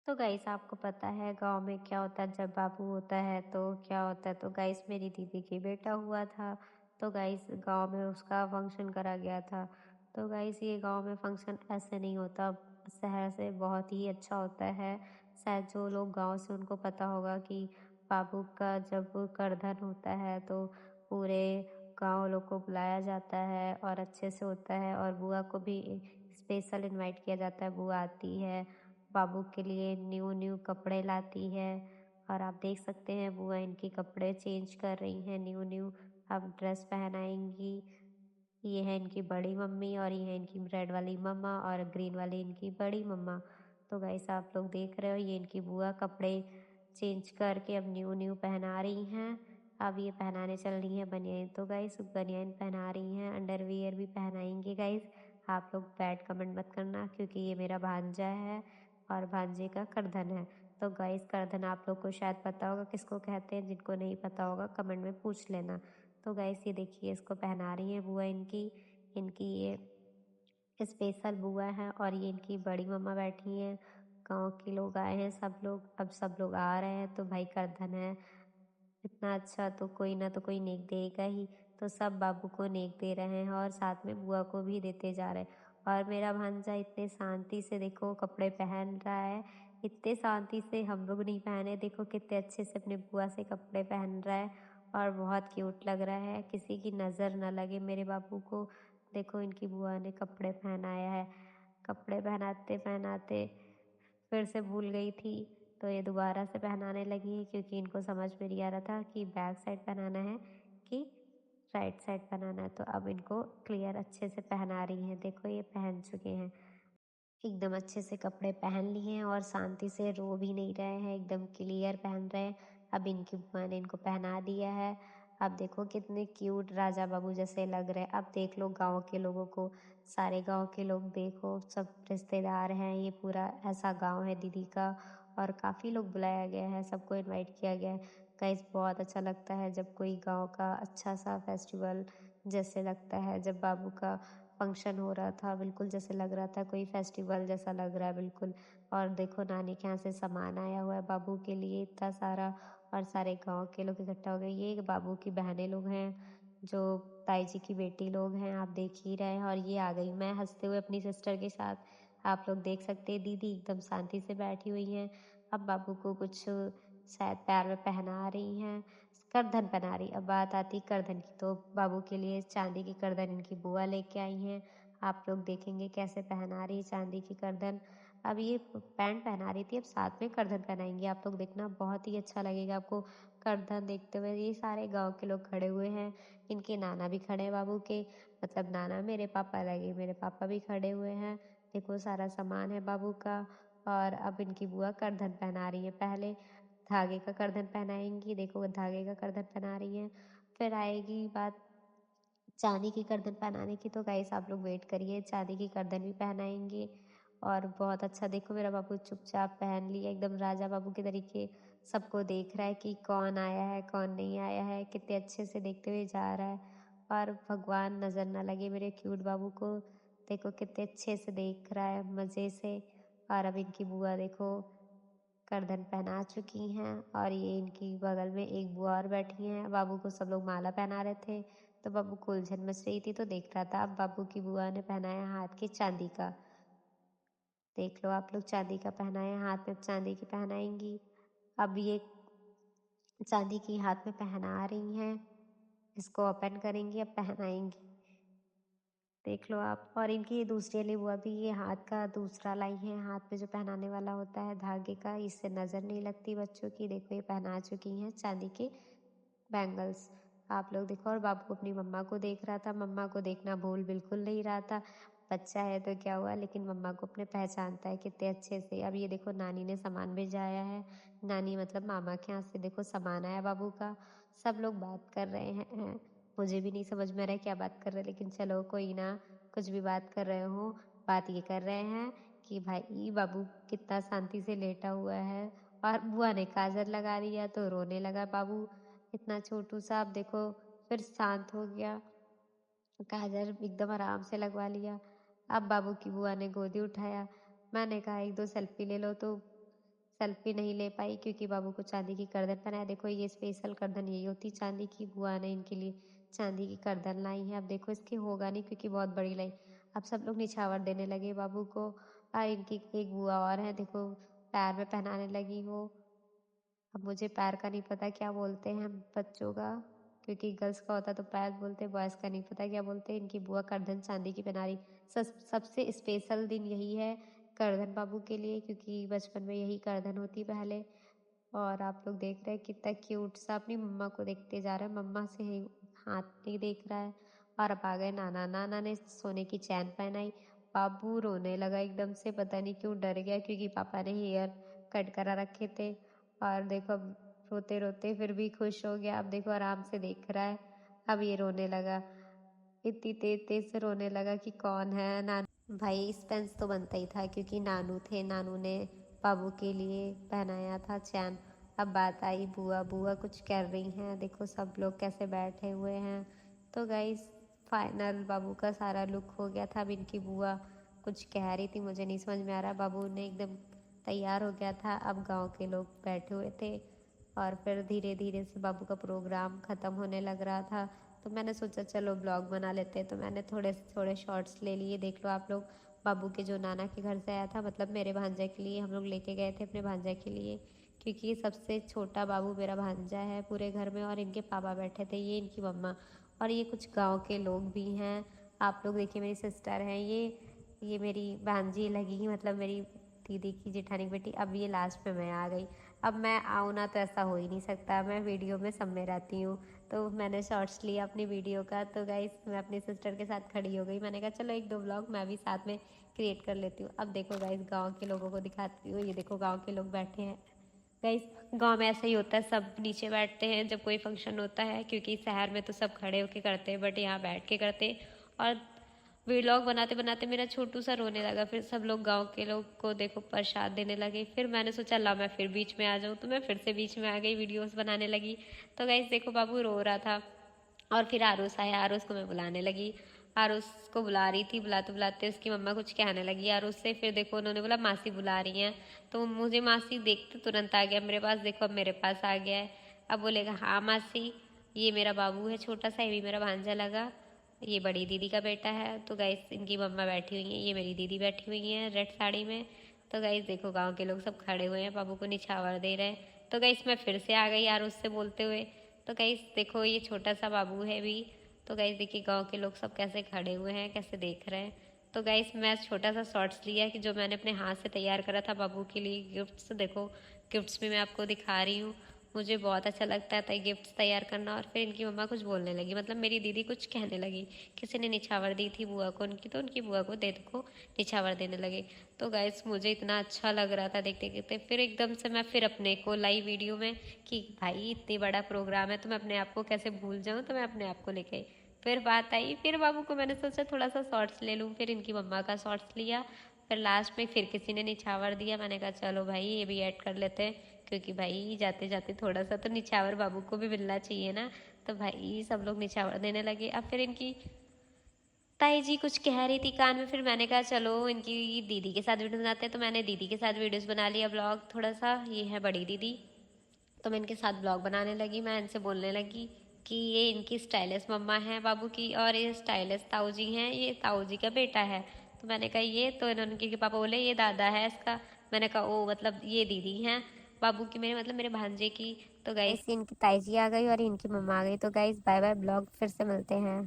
तो गाइस आपको पता है गाँव में क्या होता है जब बाबू होता है तो क्या होता है। तो गाइस मेरी दीदी की बेटा हुआ था। तो गाइस गाँव में उसका फंक्शन करा गया था। तो गाइस ये गाँव में फंक्शन ऐसे नहीं होता, शहर से बहुत ही अच्छा होता है। शायद जो लोग गाँव से उनको पता होगा कि बाबू का जब करधन होता है तो पूरे गाँव लोग को बुलाया जाता है और अच्छे से होता है, और बुआ को भी स्पेशल इनवाइट किया जाता है। बुआ आती है, बाबू के लिए न्यू न्यू कपड़े लाती है, और आप देख सकते हैं बुआ इनके कपड़े चेंज कर रही हैं न्यू न्यू। अब ड्रेस पहनाएंगी। ये है इनकी बड़ी मम्मी और ये है इनकी रेड वाली मम्मा और ग्रीन वाली इनकी बड़ी मम्मा। तो गाइस आप लोग देख रहे हो ये इनकी बुआ कपड़े चेंज करके अब न्यू न्यू पहना रही हैं। अब ये पहनाने चल रही हैं बनियाइन। तो गाइस बनियाइन पहना रही हैं, अंडरवियर भी पहनाएंगे गाइस। आप लोग बैड कमेंट मत करना क्योंकि ये मेरा भांजा है और भांजे का करधन है। तो गाइस करधन आप लोग को शायद पता होगा किसको कहते हैं, जिनको नहीं पता होगा कमेंट में पूछ लेना। तो गाइस ये देखिए इसको पहना रही है बुआ इनकी। इनकी ये स्पेशल बुआ है और ये इनकी बड़ी मम्मा बैठी हैं। गाँव के लोग आए हैं सब लोग, अब सब लोग आ रहे हैं तो भाई करधन है इतना अच्छा तो कोई ना तो कोई नेक देगा ही। तो सब बाबू को नेक दे रहे हैं और साथ में बुआ को भी देते जा रहे हैं। और मेरा भांजा इतने शांति से देखो कपड़े पहन रहा है। इतने शांति से हम लोग नहीं पहने, देखो कितने अच्छे से अपने बुआ से कपड़े पहन रहा है और बहुत क्यूट लग रहा है। किसी की नज़र ना लगे मेरे बाबू को। देखो इनकी बुआ ने कपड़े पहनाया है। कपड़े पहनाते-पहनाते फिर से भूल गई थी, तो ये दोबारा से पहनाने लगी हैं क्योंकि इनको समझ में नहीं आ रहा था कि बैक साइड पहनाना है कि राइट साइड पहनाना है। तो अब इनको क्लियर अच्छे से पहना रही हैं। देखो ये पहन चुके हैं। एकदम अच्छे से कपड़े पहन लिए हैं और शांति से रो भी नहीं रहे हैं, एकदम क्लियर पहन रहे हैं। अब इनकी बुआ ने इनको पहना दिया है। अब देखो कितने क्यूट राजा बाबू जैसे लग रहे हैं। अब देख लो गाँव के लोगों को, सारे गाँव के लोग देखो सब रिश्तेदार हैं। ये पूरा ऐसा गाँव है दीदी का और काफ़ी लोग बुलाया गया है, सबको इनवाइट किया गया है। गाइस बहुत अच्छा लगता है जब कोई गाँव का अच्छा-सा फेस्टिवल जैसे लगता है। जब बाबू का फंक्शन हो रहा था, बिल्कुल जैसे लग रहा था कोई फेस्टिवल जैसा लग रहा है बिल्कुल। और देखो नानी के यहाँ से सामान आया हुआ है बाबू के लिए इतना सारा, और सारे गाँव के लोग इकट्ठा हो गए। ये बाबू की बहनें लोग हैं, जो ताई जी की बेटी लोग हैं, आप देख ही रहे हैं। और ये आ गई मैं हँसते हुए अपनी सिस्टर के साथ। आप लोग देख सकते हैं दीदी एकदम शांति से बैठी हुई हैं। अब बाबू को कुछ शायद पैर में पहना रही हैं, करधन पहना रही। अब बात आती है करधन की, तो बाबू के लिए चांदी की करधन इनकी बुआ लेके आई हैं। आप लोग देखेंगे कैसे पहना रही है चांदी की करधन। अब ये पैंट पहना रही थी, अब साथ में करधन पहनाएँगी। आप लोग देखना बहुत ही अच्छा लगेगा आपको करधन देखते हुए। ये सारे गाँव के लोग खड़े हुए हैं, इनके नाना भी खड़े हैं बाबू के, मतलब नाना मेरे पापा लगे, मेरे पापा भी खड़े हुए हैं। देखो सारा सामान है बाबू का, और अब इनकी बुआ करधन पहना रही है। पहले धागे का करधन पहनाएँगी, देखो धागे का करधन पहना रही हैं। फिर आएगी बात चांदी की करधन पहनाने की, तो गाइस आप लोग वेट करिए, चांदी की करधन भी पहनाएँगे। और बहुत अच्छा देखो मेरा बाबू चुपचाप पहन लिया एकदम राजा बाबू के तरीके, सबको देख रहा है कि कौन आया है, कौन नहीं आया है, कितने अच्छे से देखते हुए जा रहा है। और भगवान नज़र ना लगे मेरे क्यूट बाबू को, देखो कितने अच्छे से देख रहा है मज़े से। और अब इनकी बुआ देखो करधन पहना चुकी हैं, और ये इनकी बगल में एक बुआ और बैठी हैं। बाबू को सब लोग माला पहना रहे थे, तो बाबू को उलझन मच रही थी तो देख रहा था। अब बाबू की बुआ ने पहनाया हाथ की चांदी का, देख लो आप लोग चांदी का पहनाया हाथ में, अब चांदी की पहनाएंगी। अब ये चांदी की हाथ में पहना रही हैं, इसको ओपन करेंगी अब पहनाएंगी, देख लो आप। और इनकी ये दूसरी वाली बुआ भी ये हाथ का दूसरा लाई है, हाथ में जो पहनाने वाला होता है धागे का, इससे नजर नहीं लगती बच्चों की। देखो ये पहना चुकी हैं चांदी के बैंगल्स। आप लोग देखो, और बाबू अपनी मम्मा को देख रहा था, मम्मा को देखना भूल बिल्कुल नहीं रहा था। बच्चा है तो क्या हुआ, लेकिन मम्मा को अपने पहचानता है कितने अच्छे से। अब ये देखो नानी ने सामान भेजाया है, नानी मतलब मामा के यहाँ से देखो सामान आया बाबू का। सब लोग बात कर रहे हैं, मुझे भी नहीं समझ में आ रहा है क्या बात कर रहे हैं, लेकिन चलो कोई ना, कुछ भी बात कर रहे हो। बात ये कर रहे हैं कि भाई बाबू कितना शांति से लेटा हुआ है, और बुआ ने काजल लगा दिया तो रोने लगा बाबू, इतना छोटू सा। अब देखो फिर शांत हो गया, काजल एकदम आराम से लगवा लिया। अब बाबू की बुआ ने गोदी उठाया, मैंने कहा 1-2 सेल्फी ले लो, तो सेल्फी नहीं ले पाई क्योंकि बाबू को चांदी की करधन पहनाया। देखो ये स्पेशल करधन यही होती है चांदी की, बुआ ने इनके लिए चांदी की करधन लाई है। अब देखो इसकी होगा नहीं क्योंकि बहुत बड़ी लाई। अब सब लोग निछावर देने लगे बाबू को। इनकी एक बुआ और है, देखो पैर में पहनाने लगी वो। अब मुझे पैर का नहीं पता क्या बोलते हैं बच्चों का, क्योंकि गर्ल्स का होता तो पैर बोलते, बॉयज़ का नहीं पता क्या बोलते हैं। इनकी बुआ करधन चांदी की पहना रही। सबसे स्पेशल दिन यही है करधन बाबू के लिए, क्योंकि बचपन में यही करधन होती पहले। और आप लोग देख रहे हैं कितना क्यूट सा अपनी मम्मा को देखते जा रहा है, मम्मा से ही हाथ नहीं देख रहा है। और अब आ गए नाना, नाना ने सोने की चैन पहनाई। बाबू रोने लगा एकदम से, पता नहीं क्यों डर गया क्योंकि पापा ने हेयर कट करा रखे थे। और देखो अब रोते-रोते फिर भी खुश हो गया, अब देखो आराम से देख रहा है। अब ये रोने लगा, इतनी तेज-तेज से रोने लगा कि कौन है भाई स्पेंस तो बनता ही था क्योंकि नानू थे, नानू ने बाबू के लिए पहनाया था चैन। अब बात आई बुआ, बुआ कुछ कर रही हैं, देखो सब लोग कैसे बैठे हुए हैं। तो गाइस फाइनल बाबू का सारा लुक हो गया था। अब इनकी बुआ कुछ कह रही थी, मुझे नहीं समझ में आ रहा। बाबू ने एकदम तैयार हो गया था, अब गांव के लोग बैठे हुए थे और फिर धीरे धीरे से बाबू का प्रोग्राम ख़त्म होने लग रहा था। तो मैंने सोचा चलो ब्लॉग बना लेते हैं, तो मैंने थोड़े थोड़े शॉर्ट्स ले लिए। देख लो आप लोग, बाबू के जो नाना के घर से आया था, मतलब मेरे भांजा के लिए हम लोग लेके गए थे अपने भांजा के लिए, क्योंकि सबसे छोटा बाबू मेरा भांजा है पूरे घर में। और इनके पापा बैठे थे, ये इनकी मम्मा और ये कुछ गांव के लोग भी हैं। आप लोग देखिए मेरी सिस्टर हैं, ये मेरी भांजी लगी, मतलब मेरी दीदी की जेठानी की बेटी। अब ये लास्ट में मैं आ गई। अब मैं आऊँ ना तो ऐसा हो ही नहीं सकता, मैं वीडियो में सब में रहती हूँ। तो मैंने शॉर्ट्स लिया अपनी वीडियो का, तो गाइस मैं अपनी सिस्टर के साथ खड़ी हो गई। मैंने कहा चलो एक दो व्लॉग मैं भी साथ में क्रिएट कर लेती हूँ। अब देखो गाइस गांव के लोगों को दिखाती हूँ, ये देखो गांव के लोग बैठे हैं। गाइस गांव में ऐसा ही होता है, सब नीचे बैठते हैं जब कोई फंक्शन होता है, क्योंकि शहर में तो सब खड़े होके करते हैं बट यहाँ बैठ के करते हैं। और व्लॉग बनाते बनाते मेरा छोटू सा रोने लगा। फिर सब लोग गांव के लोग को देखो प्रसाद देने लगे। फिर मैंने सोचा ला मैं फिर बीच में आ जाऊँ, तो मैं फिर से बीच में आ गई, वीडियोस बनाने लगी। तो गाइस देखो बाबू रो रहा था और फिर आरुष आया, आरुष को मैं बुलाने लगी। आरुष को बुला रही थी, बुलाते बुलाते उसकी मम्मा कुछ कहने लगी आरुष से। फिर देखो उन्होंने बोला मासी बुला रही हैं, तो मुझे मासी देखते तुरंत आ गया मेरे पास। देखो अब मेरे पास आ गया है। अब बोलेगा हाँ मासी, ये मेरा बाबू है छोटा सा, ये भी मेरा भांजा लगा, ये बड़ी दीदी का बेटा है। तो गाइस इनकी मम्मा बैठी हुई हैं, ये मेरी दीदी बैठी हुई हैं रेड साड़ी में। तो गाइस देखो गांव के लोग सब खड़े हुए हैं, बाबू को निछावर दे रहे हैं। तो गाइस मैं फिर से आ गई यार उससे बोलते हुए। तो गाइस देखो ये छोटा सा बाबू है भी। तो गाइस देखिए गांव के लोग सब कैसे खड़े हुए हैं, कैसे देख रहे हैं। तो गाइस मैं छोटा सा शॉर्ट्स लिया कि जो मैंने अपने हाथ से तैयार करा था बाबू के लिए गिफ्ट्स। देखो गिफ्ट्स भी मैं आपको दिखा रही हूँ, मुझे बहुत अच्छा लगता है गिफ्ट्स तैयार करना। और फिर इनकी मम्मा कुछ बोलने लगी, मतलब मेरी दीदी कुछ कहने लगी, किसी ने निछावर दी थी बुआ को उनकी, तो उनकी बुआ को दे देखो निछावर देने लगे। तो गाइस मुझे इतना अच्छा लग रहा था देखते देखते, फिर एकदम से मैं फिर अपने को लाई वीडियो में कि भाई इतनी बड़ा प्रोग्राम है तो मैं अपने आप को कैसे भूल जाऊँ, तो मैं अपने आप को लेके आई। फिर बात आई, फिर बाबू को मैंने सोचा थोड़ा सा शॉर्ट्स ले लूँ, फिर इनकी मम्मा का शॉर्ट्स लिया। फिर लास्ट में फिर किसी ने निछावर दिया, मैंने कहा चलो भाई ये भी ऐड कर लेते हैं, क्योंकि भाई जाते जाते थोड़ा सा तो निछावर बाबू को भी मिलना चाहिए ना। तो भाई सब लोग निछावर देने लगे। अब फिर इनकी ताई जी कुछ कह रही थी कान में, फिर मैंने कहा चलो इनकी दीदी के साथ वीडियो बनाते हैं, तो मैंने दीदी के साथ वीडियोस बना लिया ब्लॉग थोड़ा सा। ये है बड़ी दीदी, तो मैं इनके साथ ब्लॉग बनाने लगी। मैं इनसे बोलने लगी कि ये इनकी स्टाइलिश मम्मा है बाबू की, और ये स्टाइलिश ताऊ जी हैं, ये ताऊ जी का बेटा है। तो मैंने कहा ये, तो इन्होंने के पापा बोले ये दादा है इसका। मैंने कहा ओ मतलब ये दीदी हैं बाबू की, मेरे मतलब मेरे भांजे की। तो गाइस इनकी ताई जी आ गई और इनकी मम्मा आ गई। तो गाइस बाय बाय, ब्लॉग फिर से मिलते हैं।